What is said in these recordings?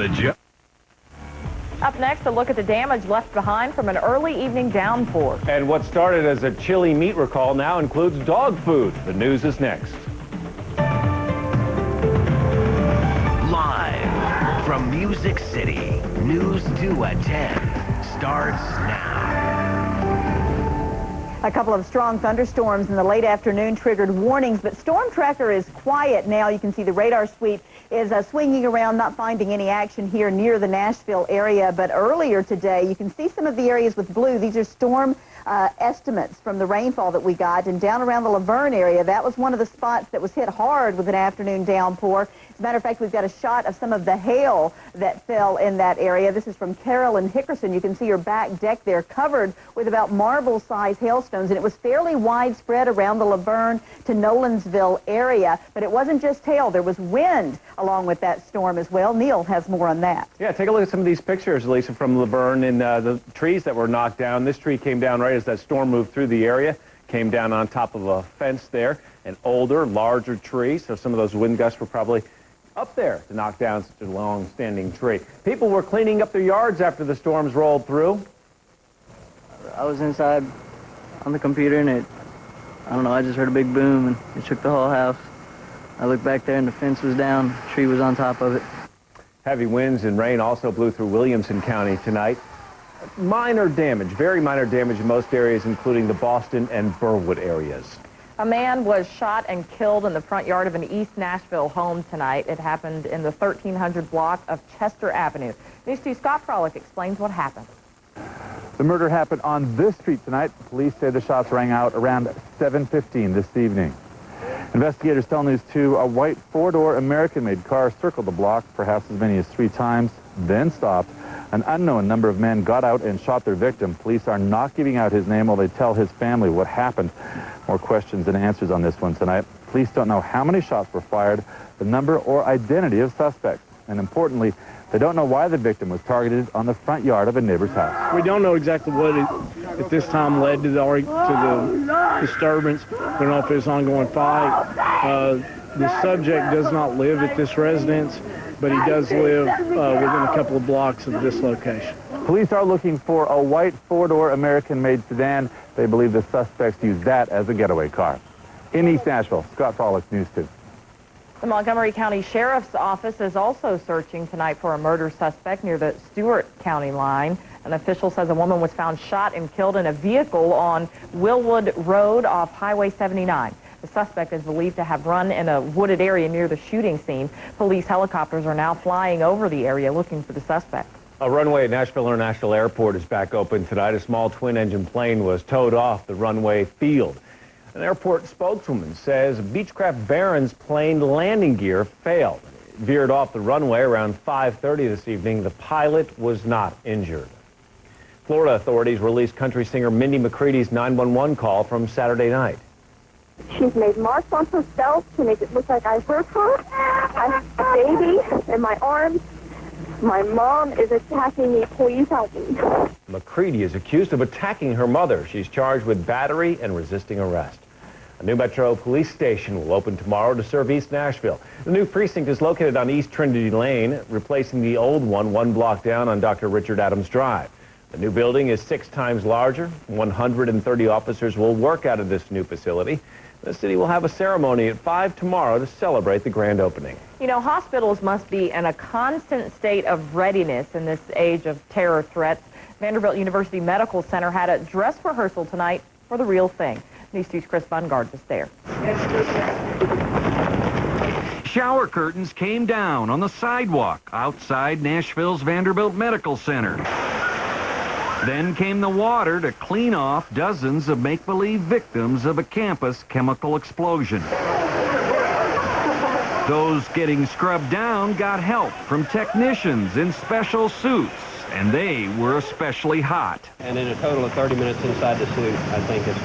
the job. Up next, a look at the damage left behind from an early evening downpour. And what started as a chili meat recall now includes dog food. The news is next. Live from Music City, News 2 at 10 starts now. A couple of strong thunderstorms in the late afternoon triggered warnings, but Storm Tracker is quiet now. You can see the radar sweep is swinging around, not finding any action here near the Nashville area. But earlier today, you can see some of the areas with blue. These are storm estimates from the rainfall that we got. And down around the Laverne area, that was one of the spots that was hit hard with an afternoon downpour. As a matter of fact, we've got a shot of some of the hail that fell in that area. This is from Carolyn Hickerson. You can see her back deck there covered with about marble-sized hailstones, and it was fairly widespread around the Laverne to Nolensville area. But it wasn't just hail. There was wind along with that storm as well. Neil has more on that. Yeah, take a look at some of these pictures, Lisa, from Laverne, and the trees that were knocked down. This tree came down right as that storm moved through the area, came down on top of a fence there. An older, larger tree, so some of those wind gusts were probably up there to knock down such a long-standing tree. People were cleaning up their yards after the storms rolled through. I was inside on the computer, and I don't know, I just heard a big boom, and it shook the whole house. I looked back there, and the fence was down, the tree was on top of it. Heavy winds and rain also blew through Williamson County tonight. Minor damage, very minor damage in most areas, including the Boston and Burwood areas. A man was shot and killed in the front yard of an East Nashville home tonight. It happened in the 1300 block of Chester Avenue. News 2 Scott Frolick explains what happened. The murder happened on this street tonight. Police say the shots rang out around 7:15 this evening. Investigators tell News 2 a white four-door American-made car circled the block perhaps as many as 3 times, then stopped. An unknown number of men got out and shot their victim. Police are not giving out his name while they tell his family what happened. More questions than answers on this one tonight. Police don't know how many shots were fired, the number or identity of suspects. And importantly, they don't know why the victim was targeted on the front yard of a neighbor's house. We don't know exactly what at this time led to the disturbance. We don't know if it was an ongoing fight. The subject does not live at this residence, but he does live within a couple of blocks of this location. Police are looking for a white four-door American-made sedan. They believe the suspects used that as a getaway car. In East Nashville, Scott Frolick, News 2. The Montgomery County Sheriff's Office is also searching tonight for a murder suspect near the Stewart County line. An official says a woman was found shot and killed in a vehicle on Willwood Road off Highway 79. The suspect is believed to have run in a wooded area near the shooting scene. Police helicopters are now flying over the area looking for the suspect. A runway at Nashville International Airport is back open tonight. A small twin-engine plane was towed off the runway field. An airport spokeswoman says Beechcraft Barron's plane landing gear failed. It veered off the runway around 5:30 this evening. The pilot was not injured. Florida authorities released country singer Mindy McCready's 911 call from Saturday night. She's made marks on herself to make it look like I hurt her. I have a baby in my arms. My mom is attacking me. Please help me. McCready is accused of attacking her mother. She's charged with battery and resisting arrest. A new Metro police station will open tomorrow to serve East Nashville. The new precinct is located on East Trinity Lane, replacing the old one block down on Dr. Richard Adams Drive. The new building is 6 times larger. 130 officers will work out of this new facility. The city will have a ceremony at 5 tomorrow to celebrate the grand opening. You know, hospitals must be in a constant state of readiness in this age of terror threats. Vanderbilt University Medical Center had a dress rehearsal tonight for the real thing. News 2's Chris Bungard was there. Shower curtains came down on the sidewalk outside Nashville's Vanderbilt Medical Center. Then came the water to clean off dozens of make-believe victims of a campus chemical explosion. Those getting scrubbed down got help from technicians in special suits, and they were especially hot. And in a total of 30 minutes inside the suit, I think is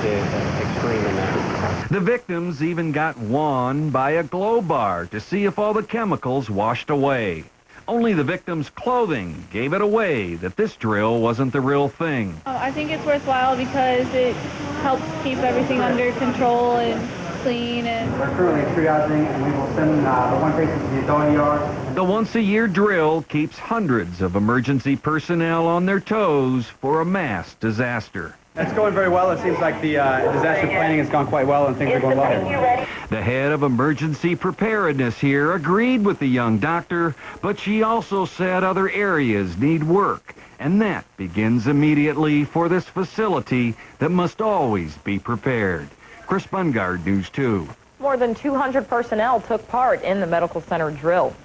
the extreme amount. The victims even got won by a glow bar to see if all the chemicals washed away. Only the victim's clothing gave it away that this drill wasn't the real thing. I think it's worthwhile because it helps keep everything under control, and clean. And we're currently triaging, and we will send the one patient to the adult ER. The once-a-year drill keeps hundreds of emergency personnel on their toes for a mass disaster. It's going very well. It seems like the disaster planning has gone quite well, and things are going well here. The head of emergency preparedness here agreed with the young doctor, but she also said other areas need work, and that begins immediately for this facility that must always be prepared. Chris Bungard, News 2. More than 200 personnel took part in the medical center drill.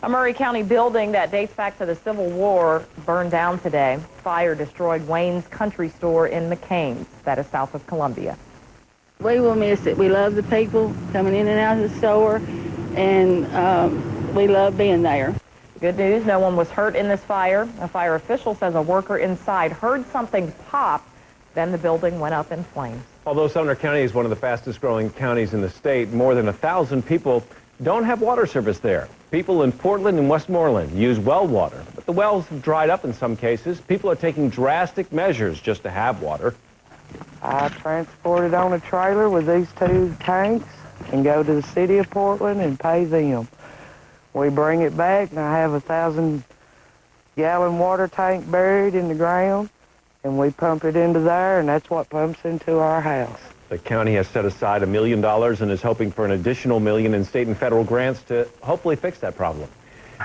A Murray County building that dates back to the Civil War burned down today. Fire destroyed Wayne's Country Store in McCain's, that is south of Columbia. We will miss it. We love the people coming in and out of the store, and we love being there. Good news, no one was hurt in this fire. A fire official says a worker inside heard something pop, then the building went up in flames. Although Sumner County is one of the fastest growing counties in the state, more than 1,000 people don't have water service there. People in Portland and Westmoreland use well water, but the wells have dried up in some cases. People are taking drastic measures just to have water. I transport it on a trailer with these 2 tanks and go to the city of Portland and pay them. We bring it back, and I have a 1,000-gallon water tank buried in the ground, and we pump it into there, and that's what pumps into our house. The county has set aside $1 million and is hoping for an additional $1 million in state and federal grants to hopefully fix that problem.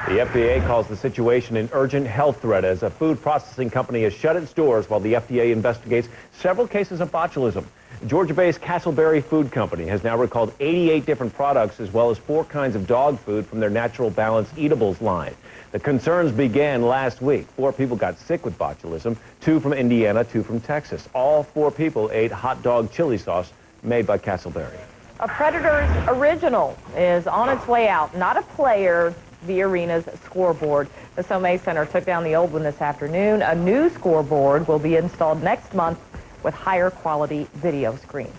The FDA calls the situation an urgent health threat as a food processing company has shut its doors while the FDA investigates several cases of botulism. Georgia-based Castleberry Food Company has now recalled 88 different products as well as 4 kinds of dog food from their Natural Balance Eatables line. The concerns began last week. 4 people got sick with botulism, 2 from Indiana, 2 from Texas. All 4 people ate hot dog chili sauce made by Castleberry. A Predators original is on its way out, not a player, the arena's scoreboard. The Sommet Center took down the old one this afternoon. A new scoreboard will be installed next month with higher quality video screens.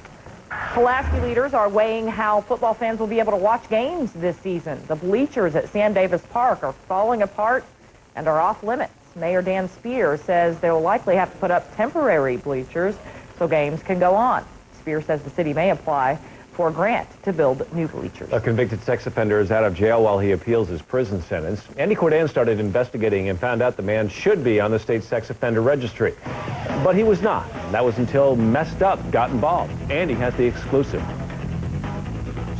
Pulaski leaders are weighing how football fans will be able to watch games this season. The bleachers at Sam Davis Park are falling apart and are off limits. Mayor Dan Spear says they'll likely have to put up temporary bleachers so games can go on. Spear says the city may apply for a grant to build new bleachers. A convicted sex offender is out of jail while he appeals his prison sentence. Andy Cordan started investigating and found out the man should be on the state sex offender registry. But he was not. That was until Messed Up got involved. Andy has the exclusive.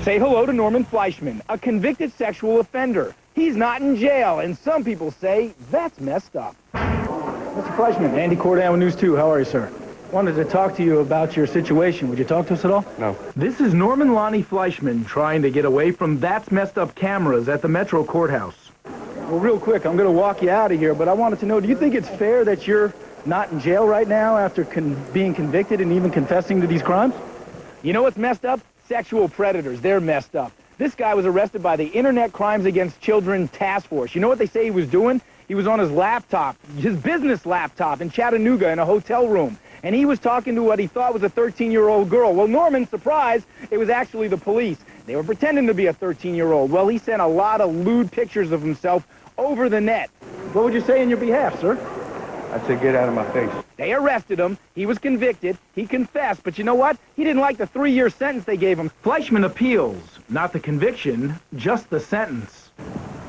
Say hello to Norman Fleischman, a convicted sexual offender. He's not in jail, and some people say that's messed up. Mr. Fleischman, Andy Cordan with News 2. How are you, sir? Wanted to talk to you about your situation. Would you talk to us at all? No. This is Norman Lonnie Fleischman trying to get away from That's Messed Up cameras at the Metro Courthouse. Well, real quick, I'm going to walk you out of here, but I wanted to know, do you think it's fair that you're not in jail right now after being convicted and even confessing to these crimes? You know what's messed up? Sexual predators. They're messed up. This guy was arrested by the Internet Crimes Against Children Task Force. You know what they say he was doing? He was on his laptop, his business laptop in Chattanooga in a hotel room. And he was talking to what he thought was a 13-year-old girl. Well, Norman, surprise, it was actually the police. They were pretending to be a 13-year-old. Well, he sent a lot of lewd pictures of himself over the net. What would you say in your behalf, sir? I'd say get out of my face. They arrested him. He was convicted. He confessed. But you know what? He didn't like the 3-year sentence they gave him. Fleischman appeals, not the conviction, just the sentence.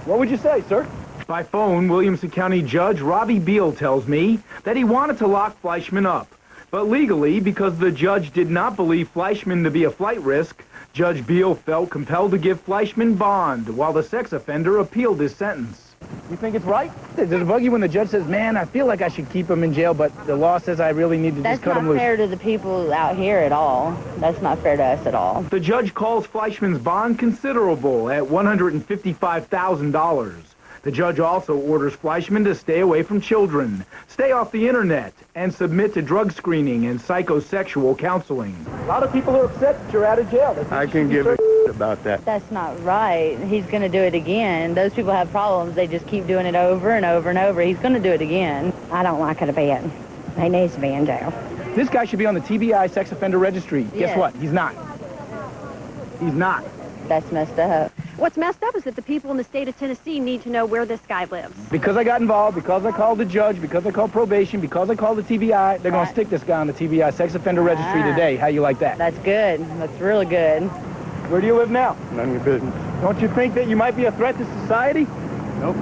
What would you say, sir? By phone, Williamson County Judge Robbie Beal tells me that he wanted to lock Fleischman up. But legally, because the judge did not believe Fleischman to be a flight risk, Judge Beal felt compelled to give Fleischman bond while the sex offender appealed his sentence. You think it's right? Does it bug you when the judge says, man, I feel like I should keep him in jail, but the law says I really need to just cut him loose? That's not fair to the people out here at all. That's not fair to us at all. The judge calls Fleischman's bond considerable at $155,000. The judge also orders Fleischman to stay away from children, stay off the internet, and submit to drug screening and psychosexual counseling. A lot of people are upset that you're out of jail. I can give a about that. That's not right. He's going to do it again. Those people have problems. They just keep doing it over and over and over. He's going to do it again. I don't like it a bit. He needs to be in jail. This guy should be on the TBI sex offender registry. Yes. Guess what? He's not. He's not. That's messed up. What's messed up is that the people in the state of Tennessee need to know where this guy lives. Because I got involved, because I called the judge, because I called probation, because I called the TBI, they're going to stick this guy on the TBI sex offender registry today. How you like that? That's good. That's really good. Where do you live now? None of your business. Don't you think that you might be a threat to society? Nope.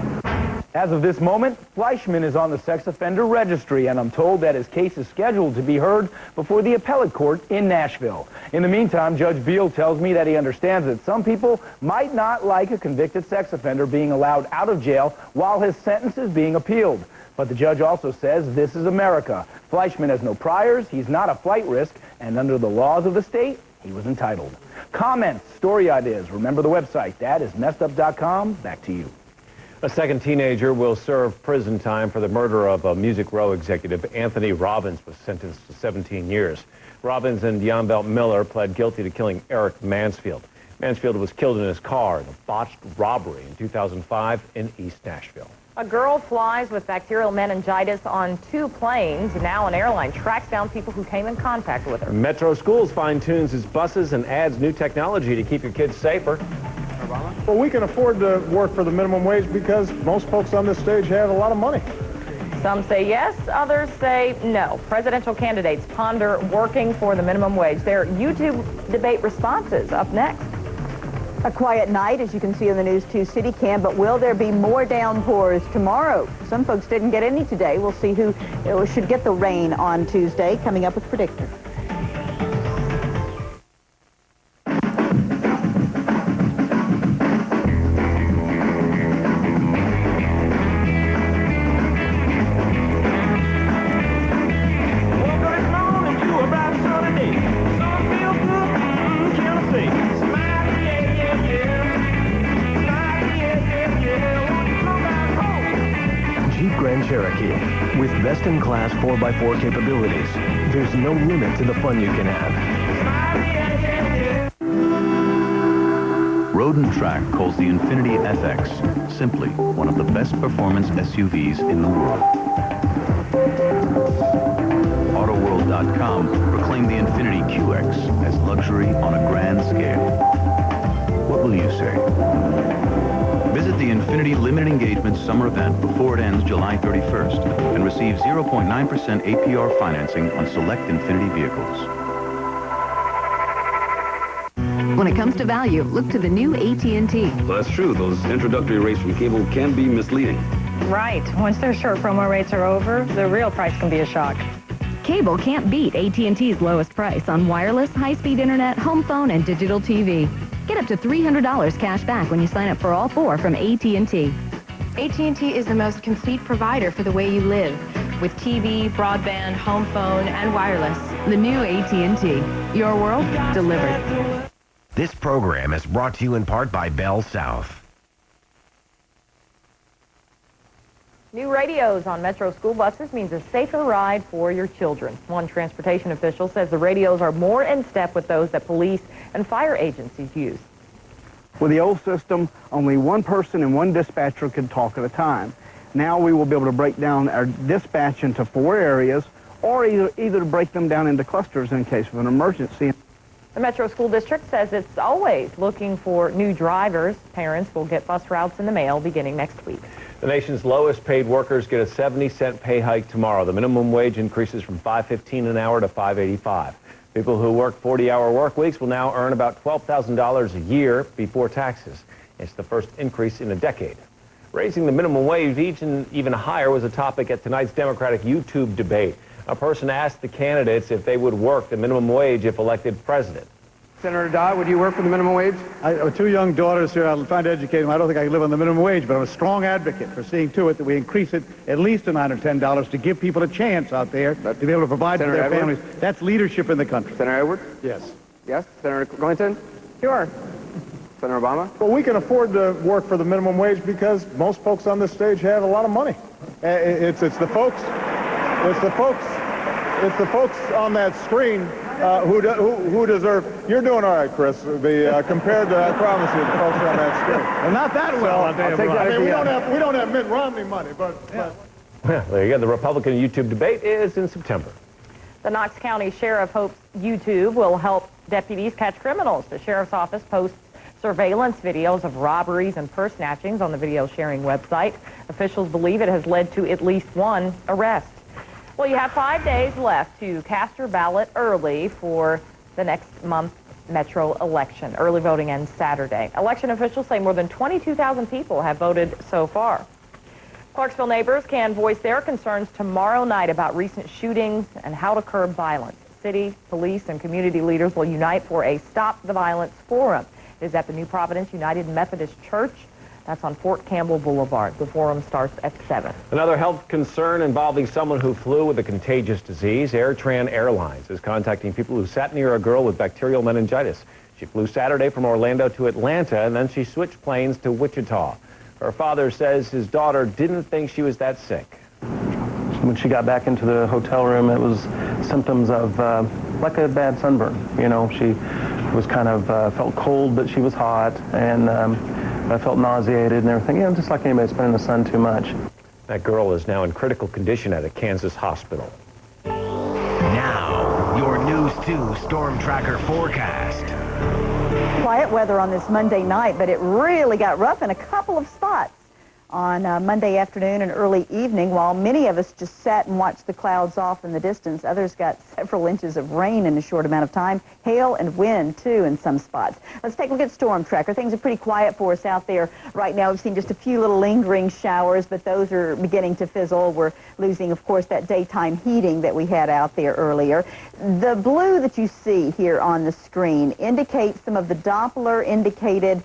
As of this moment, Fleischman is on the sex offender registry, and I'm told that his case is scheduled to be heard before the appellate court in Nashville. In the meantime, Judge Beal tells me that he understands that some people might not like a convicted sex offender being allowed out of jail while his sentence is being appealed. But the judge also says this is America. Fleischman has no priors, he's not a flight risk, and under the laws of the state, he was entitled. Comments, story ideas, remember the website, thatismessedup.com. Back to you. A second teenager will serve prison time for the murder of a Music Row executive. Anthony Robbins was sentenced to 17 years. Robbins and Deonbelt Miller pled guilty to killing Eric Mansfield. Mansfield was killed in his car in a botched robbery in 2005 in East Nashville. A girl flies with bacterial meningitis on 2 planes. Now an airline tracks down people who came in contact with her. Metro Schools fine-tunes its buses and adds new technology to keep your kids safer. Well, we can afford to work for the minimum wage because most folks on this stage have a lot of money. Some say yes, others say no. Presidential candidates ponder working for the minimum wage. Their YouTube debate responses up next. A quiet night, as you can see on the News 2 City Cam, but will there be more downpours tomorrow? Some folks didn't get any today. We'll see who should get the rain on Tuesday. Coming up with Predictor. Cherokee. With best-in-class 4x4 capabilities, there's no limit to the fun you can have. Road and Track calls the Infiniti FX simply one of the best performance SUVs in the world. AutoWorld.com proclaimed the Infiniti QX as luxury on a grand scale. What will you say? Visit the Infiniti Limited Engagement Summer Event before it ends July 31st and receive 0.9% APR financing on select Infiniti vehicles. When it comes to value, look to the new AT&T. Well, that's true. Those introductory rates from cable can be misleading. Right. Once their short promo rates are over, the real price can be a shock. Cable can't beat AT&T's lowest price on wireless, high-speed internet, home phone, and digital TV. Get up to $300 cash back when you sign up for all 4 from AT&T. AT&T is the most complete provider for the way you live, with TV, broadband, home phone, and wireless. The new AT&T. Your world delivered. This program is brought to you in part by Bell South. New radios on Metro school buses means a safer ride for your children. One transportation official says the radios are more in step with those that police and fire agencies use. With the old system, only one person and one dispatcher could talk at a time. Now we will be able to break down our dispatch into 4 areas, or either to break them down into clusters in case of an emergency. The Metro School District says it's always looking for new drivers. Parents will get bus routes in the mail beginning next week. The nation's lowest paid workers get a 70-cent pay hike tomorrow. The minimum wage increases from $5.15 an hour to $5.85. People who work 40-hour work weeks will now earn about $12,000 a year before taxes. It's the first increase in a decade. Raising the minimum wage even higher was a topic at tonight's Democratic YouTube debate. A person asked the candidates if they would work the minimum wage if elected president. Senator Dodd, would you work for the minimum wage? I have 2 young daughters here. I'm trying to educate them. I don't think I can live on the minimum wage, but I'm a strong advocate for seeing to it that we increase it at least to $9 or $10 to give people a chance out there to be able to provide for their families. That's leadership in the country. Senator Edwards? Yes. Yes. Senator Clinton? Sure. Senator Obama? Well, we can afford to work for the minimum wage because most folks on this stage have a lot of money. It's the folks on that screen who deserve. You're doing all right, Chris. Compared to, I promise you, the folks on that screen. Well, not that well. I'll take that. I mean, we don't have Mitt Romney money, but. Well, there you go. The Republican YouTube debate is in September. The Knox County Sheriff hopes YouTube will help deputies catch criminals. The Sheriff's Office posts surveillance videos of robberies and purse snatchings on the video sharing website. Officials believe it has led to at least 1 arrest. Well, you have 5 days left to cast your ballot early for the next month metro election. Early voting ends Saturday. Election officials say more than 22,000 people have voted so far. Clarksville neighbors can voice their concerns tomorrow night about recent shootings and how to curb violence. City, police, and community leaders will unite for a Stop the Violence forum. It is at the New Providence United Methodist Church. That's on Fort Campbell Boulevard. The forum starts at 7. Another health concern involving someone who flew with a contagious disease. AirTran Airlines is contacting people who sat near a girl with bacterial meningitis. She flew Saturday from Orlando to Atlanta, and then she switched planes to Wichita. Her father says his daughter didn't think she was that sick. When she got back into the hotel room, it was symptoms of like a bad sunburn. You know, she was kind of felt cold, but she was hot, and I felt nauseated and everything. You know, just like anybody that's been in the sun too much. That girl is now in critical condition at a Kansas hospital. Now, your News 2 Storm Tracker forecast. Quiet weather on this Monday night, but it really got rough in a couple of spots on Monday afternoon and early evening. While many of us just sat and watched the clouds off in the distance, others got several inches of rain in a short amount of time. Hail and wind, too, in some spots. Let's take a look at Storm Tracker. Things are pretty quiet for us out there right now. We've seen just a few little lingering showers, but those are beginning to fizzle. We're losing, of course, that daytime heating that we had out there earlier. The blue that you see here on the screen indicates some of the Doppler indicated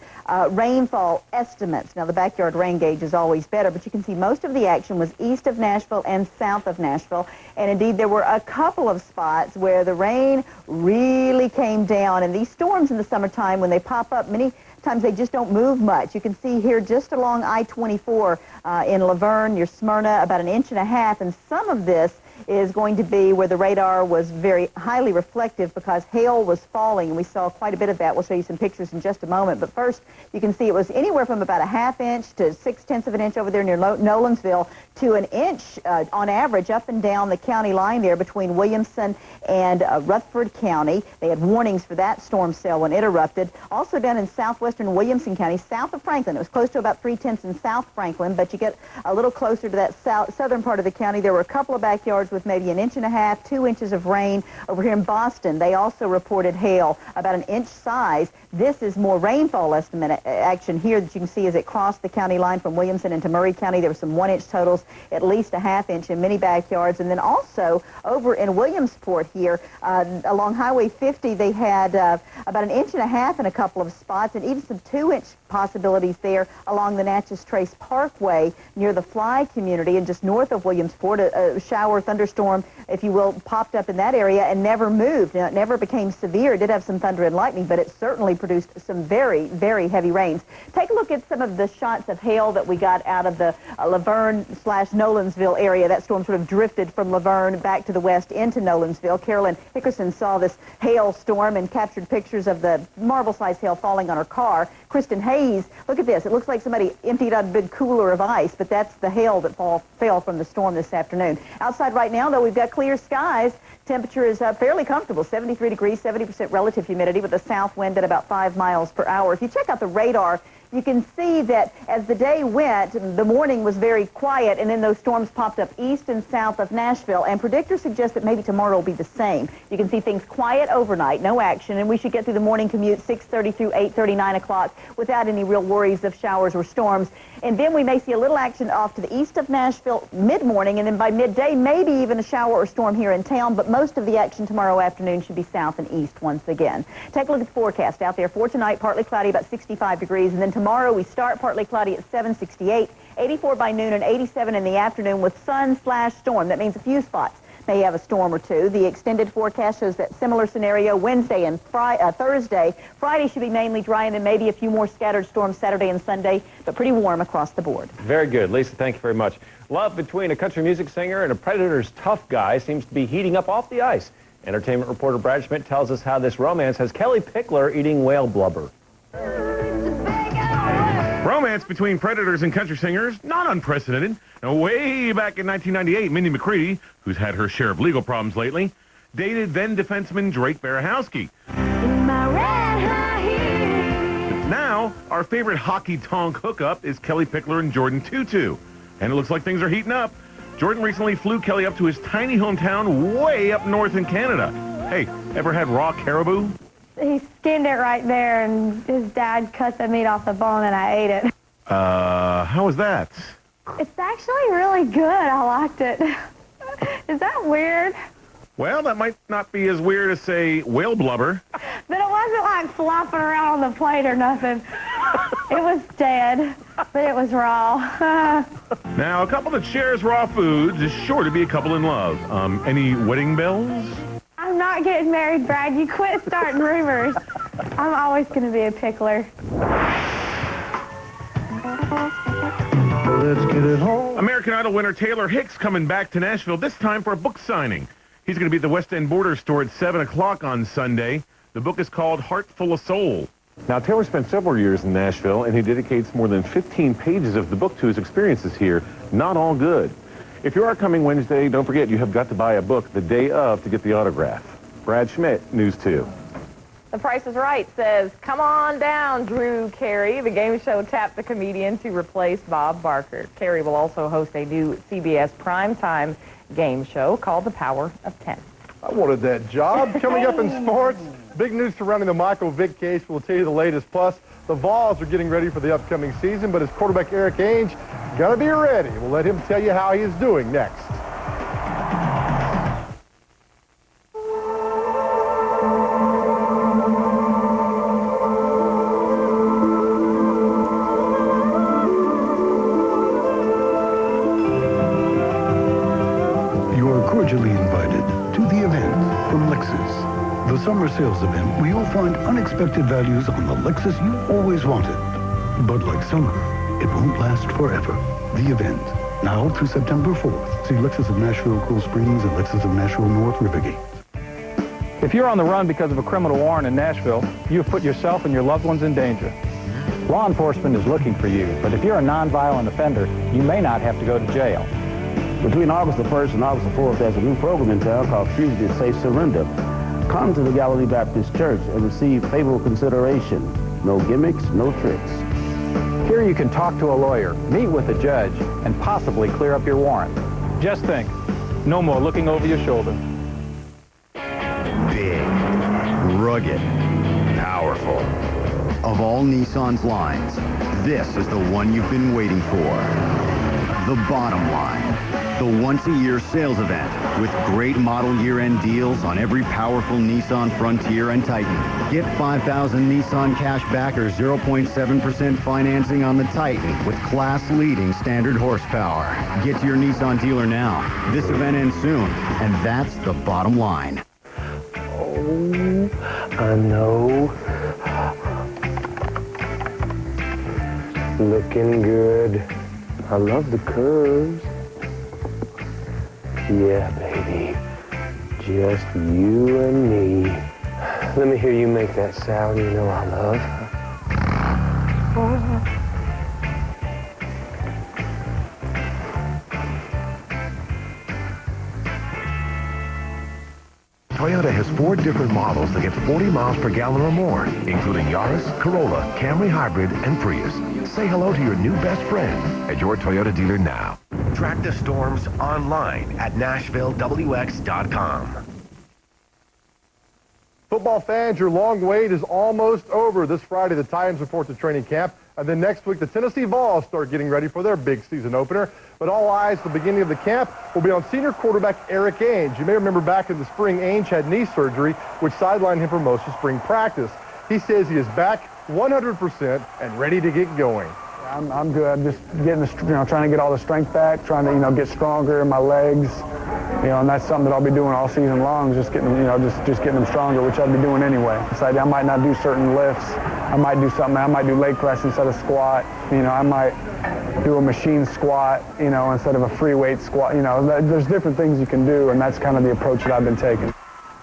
rainfall estimates. Now, the backyard rain gauge is always better, but you can see most of the action was east of Nashville and south of Nashville. And indeed, there were a couple of spots where the rain really came down. And these storms in the summertime, when they pop up, many times they just don't move much. You can see here just along I-24 in Laverne, near Smyrna, about 1.5 inches. And some of this is going to be where the radar was very highly reflective because hail was falling, and we saw quite a bit of that. We'll show you some pictures in just a moment. But first, you can see it was anywhere from about 1/2 inch to 0.6 of an inch over there near Nolensville to 1 inch on average up and down the county line there between Williamson and Rutherford County. They had warnings for that storm cell when it erupted. Also down in southwestern Williamson County, south of Franklin. It was close to about 0.3 in South Franklin, but you get a little closer to that southern part of the county. There were a couple of backyards with maybe 1.5 inches, 2 inches of rain. Over here in Boston, they also reported hail about 1 inch size. This is more rainfall estimate action here that you can see as it crossed the county line from Williamson into Murray County. There were some 1 inch totals, at least 1/2 inch in many backyards. And then also over in Williamsport here, along Highway 50, they had about 1.5 inches in a couple of spots, and even some 2-inch possibilities there along the Natchez Trace Parkway near the Fly community and just north of Williamsport. A shower, thunderstorm, if you will, popped up in that area and never moved. Now, it never became severe. It did have some thunder and lightning, but it certainly produced some very, very heavy rains. Take a look at some of the shots of hail that we got out of the Laverne/Nolensville area. That storm sort of drifted from Laverne back to the west into Nolensville. Carolyn Hickerson saw this hail storm and captured pictures of the marble-sized hail falling on her car. Kristen Hayes, look at this. It looks like somebody emptied out a big cooler of ice, but that's the hail that fell from the storm this afternoon. Outside right now, though, we've got clear skies. Temperature is fairly comfortable, 73 degrees, 70% relative humidity with a south wind at about 5 miles per hour. If you check out the radar, you can see that as the day went, the morning was very quiet, and then those storms popped up east and south of Nashville, and predictors suggest that maybe tomorrow will be the same. You can see things quiet overnight, no action, and we should get through the morning commute 6:30 through 8:30, 9 o'clock without any real worries of showers or storms. And then we may see a little action off to the east of Nashville mid-morning, and then by midday, maybe even a shower or storm here in town, but most of the action tomorrow afternoon should be south and east once again. Take a look at the forecast out there. For tonight, partly cloudy, about 65 degrees, and then tomorrow we start partly cloudy at 768, 84 by noon, and 87 in the afternoon with sun/storm. That means a few spots may have a storm or two. The extended forecast shows that similar scenario Wednesday and Thursday. Friday should be mainly dry, and then maybe a few more scattered storms Saturday and Sunday, but pretty warm across the board. Very good. Lisa, thank you very much. Love between a country music singer and a Predators tough guy seems to be heating up off the ice. Entertainment reporter Brad Schmidt tells us how this romance has Kelly Pickler eating whale blubber. Romance between Predators and country singers, not unprecedented. Now, way back in 1998, Mindy McCready, who's had her share of legal problems lately, dated then-defenseman Drake Barahowski. But now, our favorite hockey-tonk hookup is Kelly Pickler and Jordan Tutu. And it looks like things are heating up. Jordan recently flew Kelly up to his tiny hometown way up north in Canada. Hey, ever had raw caribou? he skinned it right there, and his dad cut the meat off the bone, and I ate it. How was that? It's actually really good. I liked it. Is that weird? Well, that might not be as weird as, say, whale blubber. But it wasn't like flopping around on the plate or nothing. It was dead, but it was raw. Now, a couple that shares raw foods is sure to be a couple in love. Any wedding bells? I'm not getting married, Brad. You quit starting rumors. I'm always going to be a pickler. Let's get it home. American Idol winner Taylor Hicks coming back to Nashville, this time for a book signing. He's going to be at the West End Border Store at 7 o'clock on Sunday. The book is called Heart Full of Soul. Now, Taylor spent several years in Nashville, and he dedicates more than 15 pages of the book to his experiences here. Not all good. If you are coming Wednesday, don't forget you have got to buy a book the day of to get the autograph. Brad Schmidt, News 2. The Price is Right says, come on down, Drew Carey. The game show tapped the comedian to replace Bob Barker. Carey will also host a new CBS primetime game show called The Power of 10. I wanted that job. Coming up in sports, big news surrounding the Michael Vick case. We'll tell you the latest. Plus, the Vols are getting ready for the upcoming season, but his quarterback Eric Ainge got to be ready. We'll let him tell you how he is doing next. Cordially invited to the event from Lexus, the summer sales event where you'll find unexpected values on the Lexus you always wanted. But like summer, it won't last forever. The event, now through September 4th. See Lexus of Nashville, Cool Springs, and Lexus of Nashville North Rivergate. If you're on the run because of a criminal warrant in Nashville, you have put yourself and your loved ones in danger. Law enforcement is looking for you, but if you're a nonviolent offender, you may not have to go to jail. Between August the 1st and August the 4th, there's a new program in town called Fugitive Safe Surrender. Come to the Galilee Baptist Church and receive favorable consideration. No gimmicks, no tricks. Here you can talk to a lawyer, meet with a judge, and possibly clear up your warrant. Just think, no more looking over your shoulder. Big, rugged, powerful. Of all Nissan's lines, this is the one you've been waiting for. The Bottom Line. The once-a-year sales event with great model year-end deals on every powerful Nissan Frontier and Titan. Get 5,000 Nissan cash back or 0.7% financing on the Titan with class-leading standard horsepower. Get to your Nissan dealer now. This event ends soon, and that's the bottom line. Oh, I know. Looking good. I love the curves. Yeah, baby. Just you and me. Let me hear you make that sound you know I love. Toyota has 4 different models that get 40 miles per gallon or more, including Yaris, Corolla, Camry Hybrid, and Prius. Say hello to your new best friend at your Toyota dealer now. Track the storms online at NashvilleWX.com. Football fans, your long wait is almost over. This Friday, the Titans report to training camp. And then next week, the Tennessee Vols start getting ready for their big season opener. But all eyes at the beginning of the camp will be on senior quarterback Eric Ainge. You may remember back in the spring, Ainge had knee surgery, which sidelined him for most of spring practice. He says he is back 100% and ready to get going. I'm good. I'm just getting, trying to get all the strength back, trying to, get stronger in my legs. And that's something that I'll be doing all season long, just getting, just getting them stronger, which I'll be doing anyway. So I might not do certain lifts. I might do something. I might do leg press instead of squat. I might do a machine squat, instead of a free weight squat. There's different things you can do, and that's kind of the approach that I've been taking.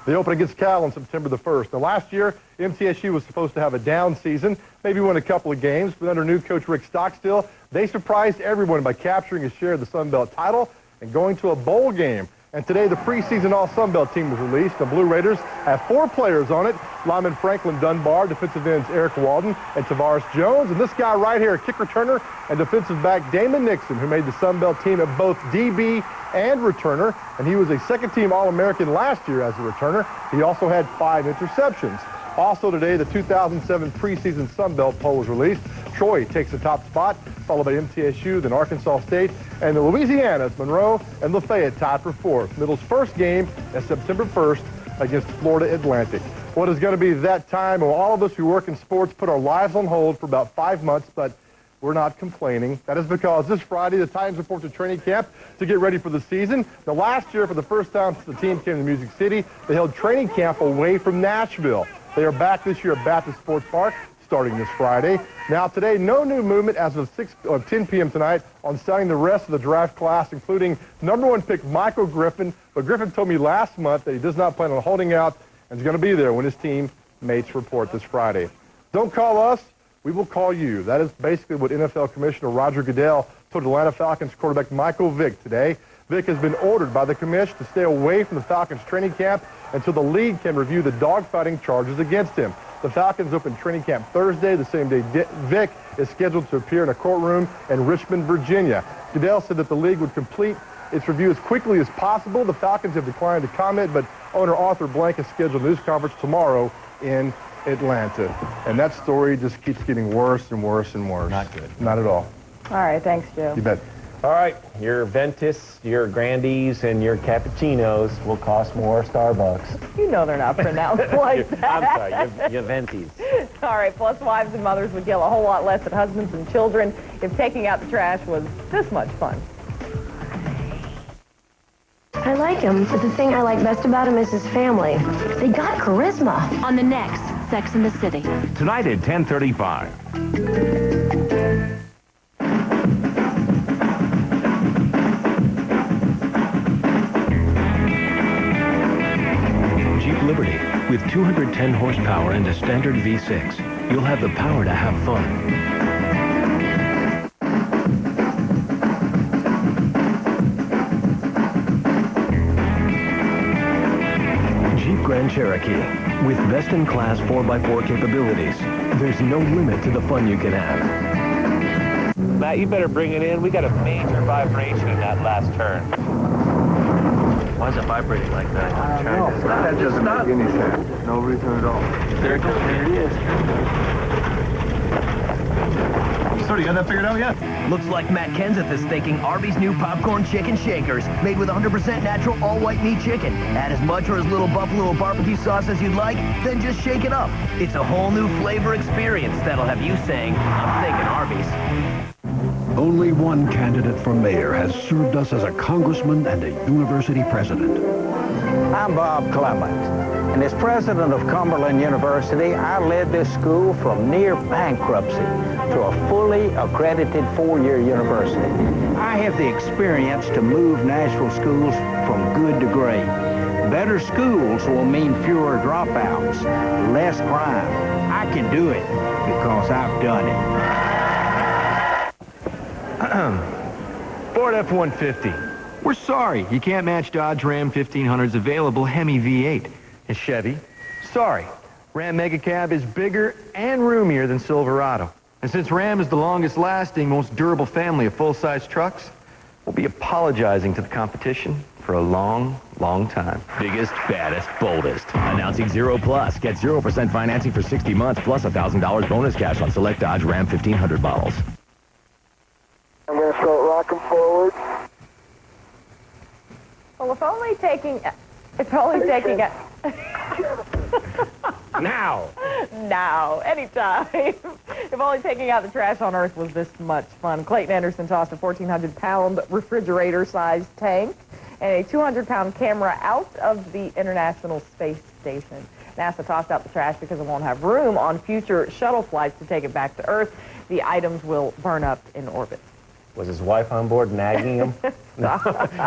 They open against Cal on September the 1st. Now, last year, MTSU was supposed to have a down season, maybe win a couple of games, but under new coach Rick Stockstill, they surprised everyone by capturing a share of the Sun Belt title and going to a bowl game. And today, the preseason All-Sun Belt team was released. The Blue Raiders have 4 players on it. Lineman Franklin Dunbar, defensive ends Eric Walden, and Tavares Jones. And this guy right here, kick returner and defensive back Damon Nixon, who made the Sun Belt team at both DB and returner. And he was a second-team All-American last year as a returner. He also had 5 interceptions. Also today, the 2007 preseason Sun Belt poll was released. Troy takes the top spot, followed by MTSU, then Arkansas State, and the Louisiana's Monroe and Lafayette tied for fourth. Middle's first game is September 1st against Florida Atlantic. What is going to be that time when all of us who work in sports put our lives on hold for about 5 months, but we're not complaining. That is because this Friday, the Titans report to training camp to get ready for the season. Now, last year, for the first time since the team came to Music City, they held training camp away from Nashville. They are back this year at Baptist Sports Park, starting this Friday. Now, today, no new movement as of 10 p.m. tonight on signing the rest of the draft class, including #1 pick Michael Griffin. But Griffin told me last month that he does not plan on holding out and is going to be there when his teammates report this Friday. Don't call us. We will call you. That is basically what NFL Commissioner Roger Goodell told Atlanta Falcons quarterback Michael Vick today. Vick has been ordered by the commission to stay away from the Falcons training camp until the league can review the dogfighting charges against him. The Falcons open training camp Thursday, the same day Vick is scheduled to appear in a courtroom in Richmond, Virginia. Goodell said that the league would complete its review as quickly as possible. The Falcons have declined to comment, but owner Arthur Blank has scheduled a news conference tomorrow in Atlanta. And that story just keeps getting worse and worse and worse. Not good. Not at all. All right, thanks, Joe. You bet. All right, your Ventus, your Grandies, and your cappuccinos will cost more Starbucks. You know they're not pronounced like that. I'm sorry, your Ventis. All right, plus wives and mothers would yell a whole lot less at husbands and children if taking out the trash was this much fun. I like him, but the thing I like best about him is his family. They got charisma. On the next Sex and the City. Tonight at 10:35. Jeep Liberty. With 210 horsepower and a standard V6, you'll have the power to have fun. Grand Cherokee. With best-in-class 4x4 capabilities, there's no limit to the fun you can have. Matt, you better bring it in. We got a major vibration in that last turn. Why is it vibrating like that? I don't know. That doesn't make any sense. No reason at all. There it goes. There it is. So, you got that figured out yet? Looks like Matt Kenseth is thinking Arby's new popcorn chicken shakers, made with 100% natural all-white meat chicken. Add as much or as little buffalo or barbecue sauce as you'd like, then just shake it up. It's a whole new flavor experience that'll have you saying, I'm thinking Arby's. Only one candidate for mayor has served us as a congressman and a university president. I'm Bob Clement, and as president of Cumberland University, I led this school from near bankruptcy to a fully accredited four-year university. I have the experience to move Nashville schools from good to great. Better schools will mean fewer dropouts, less crime. I can do it because I've done it. Ford F-150. We're sorry, you can't match Dodge Ram 1500's available Hemi V8. And Chevy, sorry, Ram Mega Cab is bigger and roomier than Silverado. And since Ram is the longest-lasting, most durable family of full-size trucks, we'll be apologizing to the competition for a long, long time. Biggest, baddest, boldest. Announcing 0 Plus. Get 0% financing for 60 months plus $1,000 bonus cash on select Dodge Ram 1500 models. I'm going to start rocking forward. Well, if only taking Now, anytime. If only taking out the trash on Earth was this much fun. Clayton Anderson tossed a 1,400-pound refrigerator-sized tank and a 200-pound camera out of the International Space Station. NASA tossed out the trash because it won't have room on future shuttle flights to take it back to Earth. The items will burn up in orbit. Was his wife on board nagging him? No.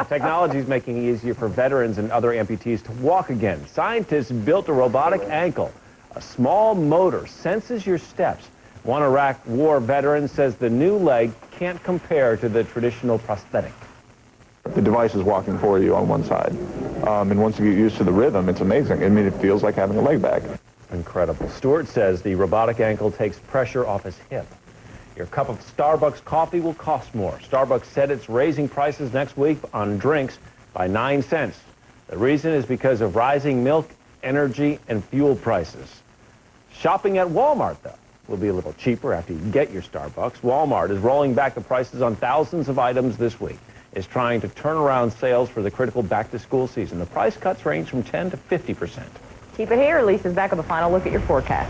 Technology is making it easier for veterans and other amputees to walk again. Scientists built a robotic ankle. A small motor senses your steps. One Iraq war veteran says the new leg can't compare to the traditional prosthetic. The device is walking for you on one side. And once you get used to the rhythm, it's amazing. I mean, it feels like having a leg back. Incredible. Stewart says the robotic ankle takes pressure off his hip. Your cup of Starbucks coffee will cost more. Starbucks said it's raising prices next week on drinks by 9 cents. The reason is because of rising milk, energy, and fuel prices. Shopping at Walmart, though, will be a little cheaper after you get your Starbucks. Walmart is rolling back the prices on thousands of items this week. It's trying to turn around sales for the critical back-to-school season. The price cuts range from 10 to 50%. Keep it here. Lisa's back with a final look at your forecast.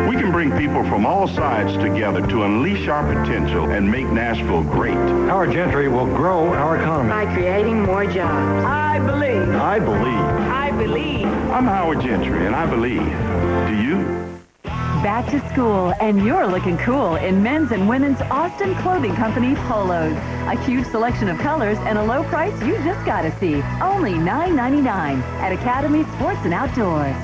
We can bring people from all sides together to unleash our potential and make Nashville great. Howard Gentry will grow our economy by creating more jobs. I believe. I believe. I believe. I'm Howard Gentry, and I believe. Do you? Back to school, and you're looking cool in men's and women's Austin Clothing Company polos. A huge selection of colors and a low price you just gotta see. Only $9.99 at Academy Sports and Outdoors.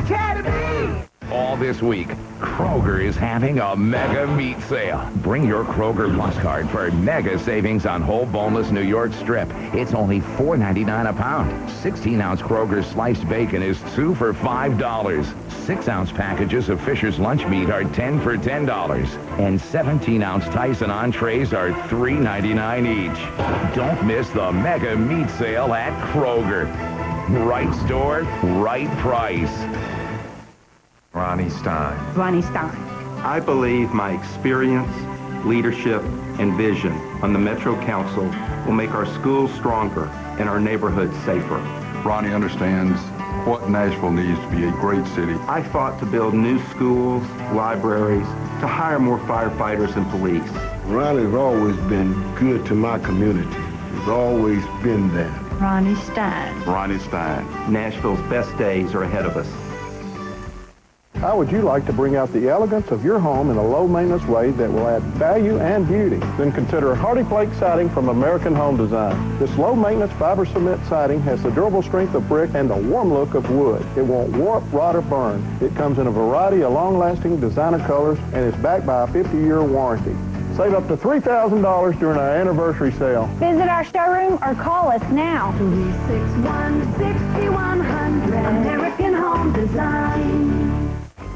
Academy! All this week, Kroger is having a mega meat sale. Bring your Kroger Plus card for mega savings on whole boneless New York strip. It's only $4.99 a pound. 16-ounce Kroger sliced bacon is 2 for $5. 6-ounce packages of Fisher's lunch meat are 10 for $10. And 17-ounce Tyson entrees are $3.99 each. Don't miss the mega meat sale at Kroger. Right store, right price. Ronnie Stein. Ronnie Stein. I believe my experience, leadership, and vision on the Metro Council will make our schools stronger and our neighborhoods safer. Ronnie understands what Nashville needs to be a great city. I fought to build new schools, libraries, to hire more firefighters and police. Ronnie's always been good to my community. He's always been there. Ronnie Stein. Ronnie Stein. Nashville's best days are ahead of us. How would you like to bring out the elegance of your home in a low-maintenance way that will add value and beauty? Then consider Hardy Flake Siding from American Home Design. This low-maintenance fiber cement siding has the durable strength of brick and the warm look of wood. It won't warp, rot, or burn. It comes in a variety of long-lasting designer colors and is backed by a 50-year warranty. Save up to $3,000 during our anniversary sale. Visit our showroom or call us now. 361-6100. American Home Design.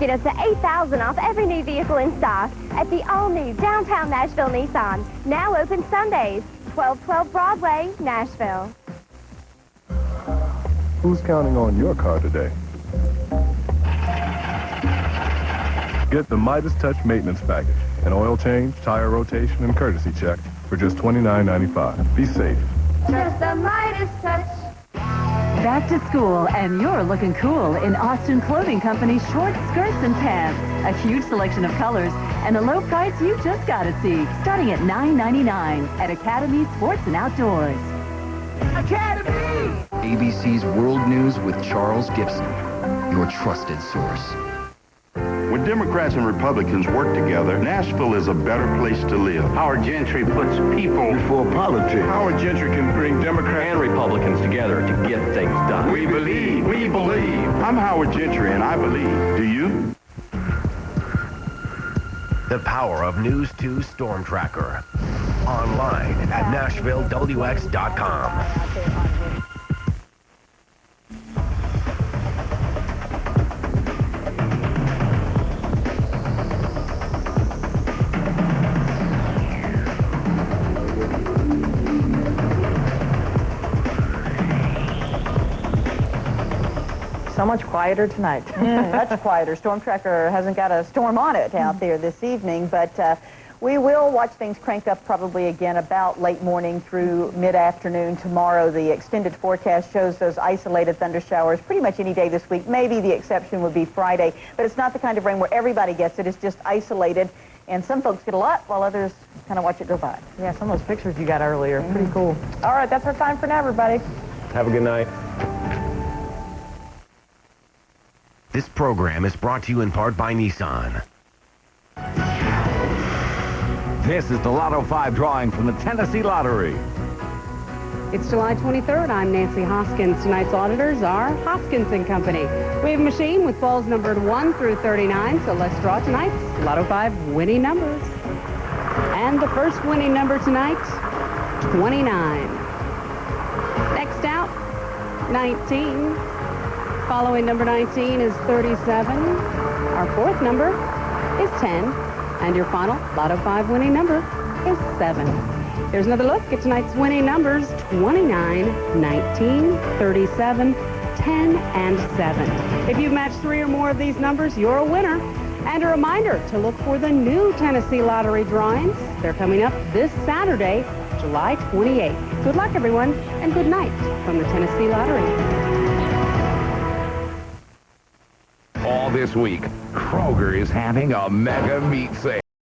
Get up to $8,000 off every new vehicle in stock at the all-new downtown Nashville Nissan. Now open Sundays, 1212 Broadway, Nashville. Who's counting on your car today? Get the Midas Touch Maintenance Package. An oil change, tire rotation, and courtesy check for just $29.95. Be safe. Just the Midas Touch. Back to school, and you're looking cool in Austin Clothing Company shorts, skirts, and pants. A huge selection of colors and a low price you just gotta see. Starting at $9.99 at Academy Sports and Outdoors. Academy! ABC's World News with Charles Gibson, your trusted source. When Democrats and Republicans work together, Nashville is a better place to live. Howard Gentry puts people before politics. Howard Gentry can bring Democrats and Republicans together to get things done. We believe. We believe. I'm Howard Gentry, and I believe. Do you? The power of News 2 Storm Tracker. Online at NashvilleWX.com. So much quieter tonight. Much quieter. Storm Tracker hasn't got a storm on it out there this evening, but we will watch things crank up probably again about late morning through mid-afternoon tomorrow. The extended forecast shows those isolated thunder showers pretty much any day this week. Maybe the exception would be Friday, but it's not the kind of rain where everybody gets it. It's just isolated, and some folks get a lot while others kind of watch it go by. Yeah, some of those pictures you got earlier, pretty cool. All right, that's our time for now, everybody. Have a good night. This program is brought to you in part by Nissan. This is the Lotto 5 drawing from the Tennessee Lottery. It's July 23rd. I'm Nancy Hoskins. Tonight's auditors are Hoskins & Company. We have a machine with balls numbered 1 through 39, so let's draw tonight's Lotto 5 winning numbers. And the first winning number tonight, 29. Next out, 19. Following number 19 is 37. Our fourth number is 10. And your final Lotto 5 winning number is 7. Here's another look at tonight's winning numbers: 29, 19, 37, 10, and 7. If you've matched 3 or more of these numbers, you're a winner. And a reminder to look for the new Tennessee Lottery drawings. They're coming up this Saturday, July 28th. Good luck, everyone, and good night from the Tennessee Lottery. All this week, Kroger is having a mega meat sale.